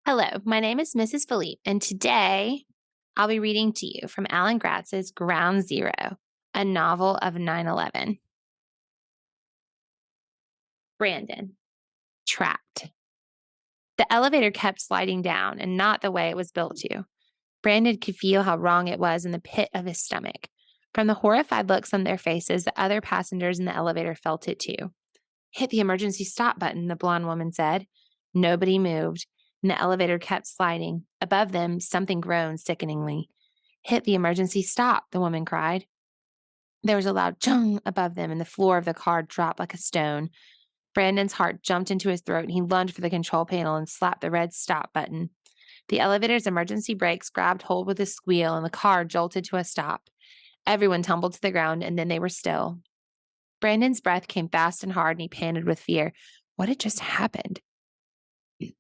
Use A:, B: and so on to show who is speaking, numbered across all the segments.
A: Hello, my name is Mrs. Philippe, and today I'll be reading to you from Alan Gratz's Ground Zero, a novel of 9/11. Brandon, trapped. The elevator kept sliding down, and not the way it was built to. Brandon could feel how wrong it was in the pit of his stomach. From the horrified looks on their faces, the other passengers in the elevator felt it too. Hit the emergency stop button, the blonde woman said. Nobody moved, and the elevator kept sliding. Above them, something groaned sickeningly. Hit the emergency stop, the woman cried. There was a loud chung above them, and the floor of the car dropped like a stone. Brandon's heart jumped into his throat, and he lunged for the control panel and slapped the red stop button. The elevator's emergency brakes grabbed hold with a squeal, and the car jolted to a stop. Everyone tumbled to the ground, and then they were still. Brandon's breath came fast and hard, and he panted with fear. What had just happened?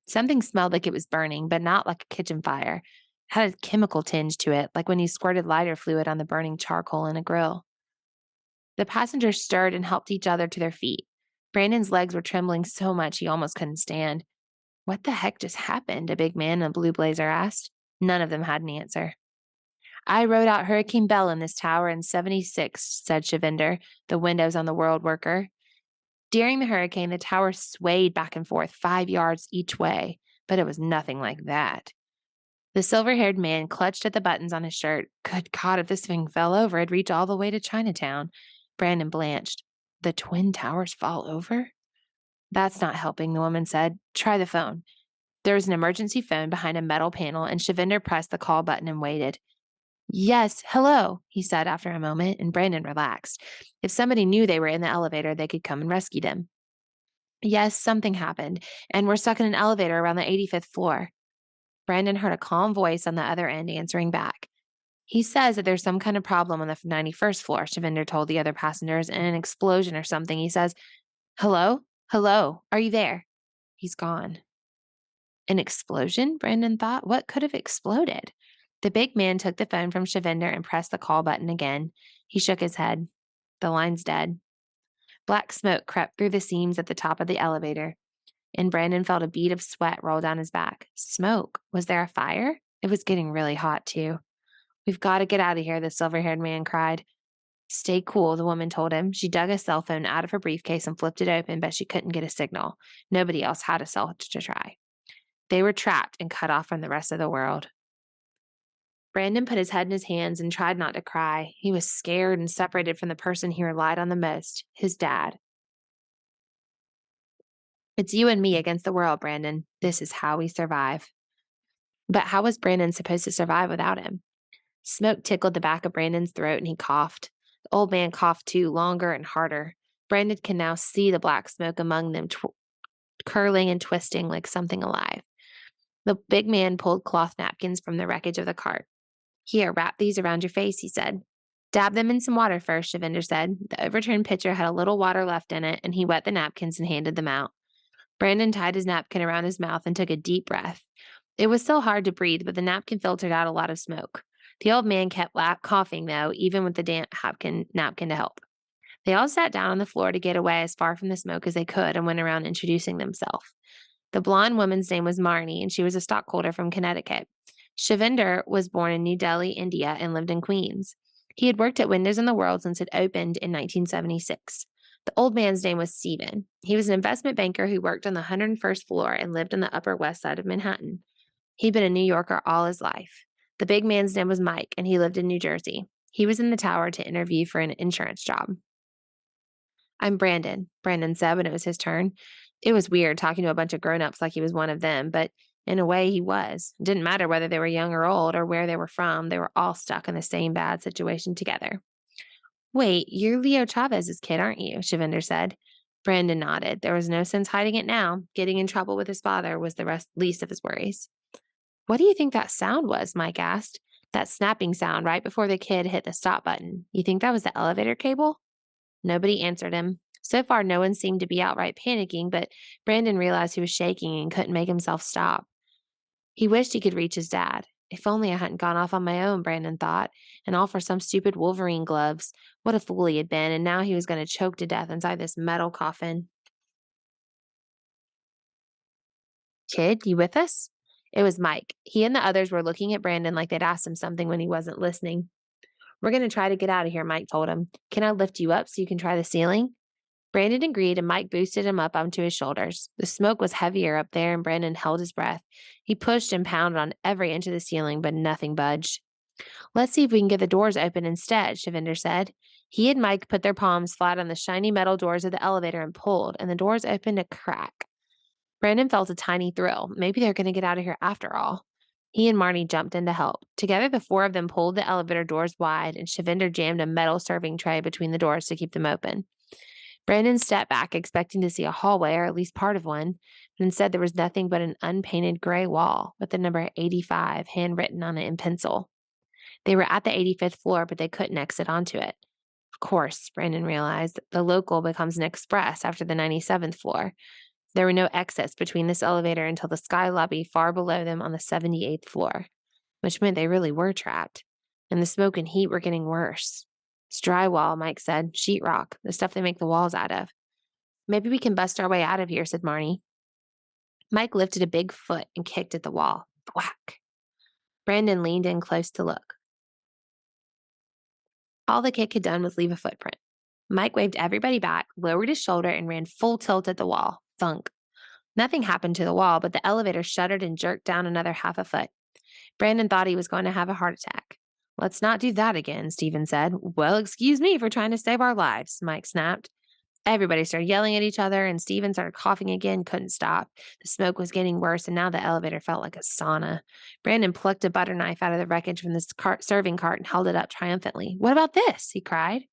A: Something smelled like it was burning, but not like a kitchen fire. It had a chemical tinge to it, like when you squirted lighter fluid on the burning charcoal in a grill. The passengers stirred and helped each other to their feet. Brandon's legs were trembling so much he almost couldn't stand. What the heck just happened? A big man in a blue blazer asked. None of them had an answer. I rode out Hurricane Bell in this tower in '76, said Shavinder, the windows on the World worker. During the hurricane, the tower swayed back and forth 5 yards each way, but it was nothing like that. The silver-haired man clutched at the buttons on his shirt. Good God, if this thing fell over, it'd reach all the way to Chinatown. Brandon blanched. The Twin Towers fall over? That's not helping, the woman said. Try the phone. There was an emergency phone behind a metal panel, and Shavinder pressed the call button and waited. Yes, hello, he said after a moment, and Brandon relaxed. If somebody knew they were in the elevator, they could come and rescue them. Yes, something happened, and we're stuck in an elevator around the 85th floor. Brandon heard a calm voice on the other end answering back. He says that there's some kind of problem on the 91st floor, Shavinder told the other passengers, and an explosion or something. He says, hello? Hello? Are you there? He's gone. An explosion? Brandon thought. What could have exploded? The big man took the phone from Shavinder and pressed the call button again. He shook his head. The line's dead. Black smoke crept through the seams at the top of the elevator, and Brandon felt a bead of sweat roll down his back. Smoke? Was there a fire? It was getting really hot, too. We've got to get out of here, the silver-haired man cried. Stay cool, the woman told him. She dug a cell phone out of her briefcase and flipped it open, but she couldn't get a signal. Nobody else had a cell to try. They were trapped and cut off from the rest of the world. Brandon put his head in his hands and tried not to cry. He was scared and separated from the person he relied on the most, his dad. It's you and me against the world, Brandon. This is how we survive. But how was Brandon supposed to survive without him? Smoke tickled the back of Brandon's throat and he coughed. The old man coughed too, longer and harder. Brandon can now see the black smoke among them, curling and twisting like something alive. The big man pulled cloth napkins from the wreckage of the cart. Here, wrap these around your face, he said. Dab them in some water first, Shavinder said. The overturned pitcher had a little water left in it, and he wet the napkins and handed them out. Brandon tied his napkin around his mouth and took a deep breath. It was still hard to breathe, but the napkin filtered out a lot of smoke. The old man kept coughing, though, even with the damp napkin to help. They all sat down on the floor to get away as far from the smoke as they could and went around introducing themselves. The blonde woman's name was Marnie, and she was a stockholder from Connecticut. Shavinder was born in New Delhi, India, and lived in Queens. He had worked at Windows on the World since it opened in 1976. The old man's name was Stephen. He was an investment banker who worked on the 101st floor and lived on the Upper West Side of Manhattan. He'd been a New Yorker all his life. The big man's name was Mike, and he lived in New Jersey. He was in the tower to interview for an insurance job. I'm Brandon, Brandon said when it was his turn. It was weird talking to a bunch of grown-ups like he was one of them, but in a way he was. It didn't matter whether they were young or old or where they were from. They were all stuck in the same bad situation together. Wait, you're Leo Chavez's kid, aren't you? Shavinder said. Brandon nodded. There was no sense hiding it now. Getting in trouble with his father was the least of his worries. What do you think that sound was? Mike asked. That snapping sound right before the kid hit the stop button. You think that was the elevator cable? Nobody answered him. So far, no one seemed to be outright panicking, but Brandon realized he was shaking and couldn't make himself stop. He wished he could reach his dad. If only I hadn't gone off on my own, Brandon thought, and all for some stupid Wolverine gloves. What a fool he had been, and now he was going to choke to death inside this metal coffin. Kid, you with us? It was Mike. He and the others were looking at Brandon like they'd asked him something when he wasn't listening. "We're going to try to get out of here," Mike told him. "Can I lift you up so you can try the ceiling?" Brandon agreed, and Mike boosted him up onto his shoulders. The smoke was heavier up there, and Brandon held his breath. He pushed and pounded on every inch of the ceiling, but nothing budged. "Let's see if we can get the doors open instead," Shavinder said. He and Mike put their palms flat on the shiny metal doors of the elevator and pulled, and the doors opened a crack. Brandon felt a tiny thrill. Maybe they're going to get out of here after all. He and Marnie jumped in to help. Together, the four of them pulled the elevator doors wide, and Shavinder jammed a metal serving tray between the doors to keep them open. Brandon stepped back, expecting to see a hallway or at least part of one, but instead there was nothing but an unpainted gray wall with the number 85 handwritten on it in pencil. They were at the 85th floor, but they couldn't exit onto it. Of course, Brandon realized, the local becomes an express after the 97th floor. There were no exits between this elevator until the sky lobby far below them on the 78th floor, which meant they really were trapped. And the smoke and heat were getting worse. "It's drywall," Mike said. "Sheetrock, the stuff they make the walls out of." "Maybe we can bust our way out of here," said Marnie. Mike lifted a big foot and kicked at the wall. Thwack. Brandon leaned in close to look. All the kick had done was leave a footprint. Mike waved everybody back, lowered his shoulder, and ran full tilt at the wall. Thunk. Nothing happened to the wall, but the elevator shuddered and jerked down another half a foot. Brandon thought he was going to have a heart attack. "Let's not do that again," Stephen said. "Well, excuse me for trying to save our lives," Mike snapped. Everybody started yelling at each other, and Stephen started coughing again, couldn't stop. The smoke was getting worse, and now the elevator felt like a sauna. Brandon plucked a butter knife out of the wreckage from the serving cart and held it up triumphantly. "What about this?" he cried.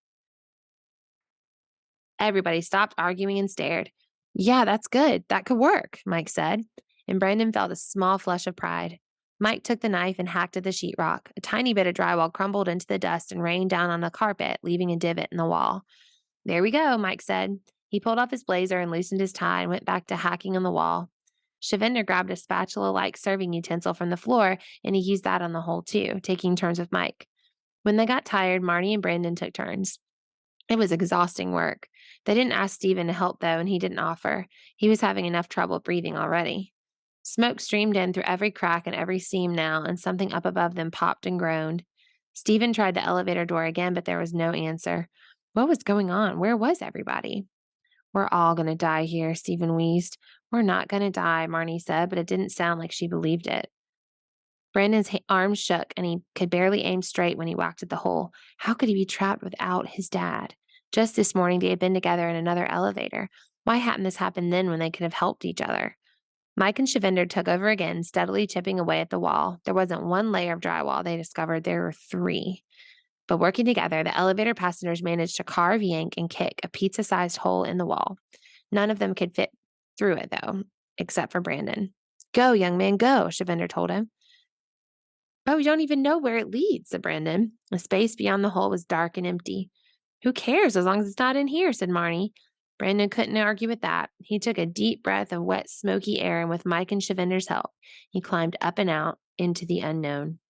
A: Everybody stopped arguing and stared. "Yeah, that's good. That could work," Mike said, and Brandon felt a small flush of pride. Mike took the knife and hacked at the sheetrock. A tiny bit of drywall crumbled into the dust and rained down on the carpet, leaving a divot in the wall. "There we go," Mike said. He pulled off his blazer and loosened his tie and went back to hacking on the wall. Shavinder grabbed a spatula-like serving utensil from the floor, and he used that on the hole too, taking turns with Mike. When they got tired, Marnie and Brandon took turns. It was exhausting work. They didn't ask Stephen to help, though, and he didn't offer. He was having enough trouble breathing already. Smoke streamed in through every crack and every seam now, and something up above them popped and groaned. Stephen tried the elevator door again, but there was no answer. What was going on? Where was everybody? "We're all going to die here," Stephen wheezed. "We're not going to die," Marnie said, but it didn't sound like she believed it. Brandon's arms shook, and he could barely aim straight when he whacked at the hole. How could he be trapped without his dad? Just this morning, they had been together in another elevator. Why hadn't this happened then when they could have helped each other? Mike and Shavinder took over again, steadily chipping away at the wall. There wasn't one layer of drywall, they discovered. There were 3. But working together, the elevator passengers managed to carve, yank, and kick a pizza-sized hole in the wall. None of them could fit through it, though, except for Brandon. "Go, young man, go," Shavinder told him. "Oh, we don't even know where it leads," said Brandon. The space beyond the hole was dark and empty. "Who cares as long as it's not in here," said Marnie. Brandon couldn't argue with that. He took a deep breath of wet, smoky air, and with Mike and Shavinder's help, he climbed up and out into the unknown.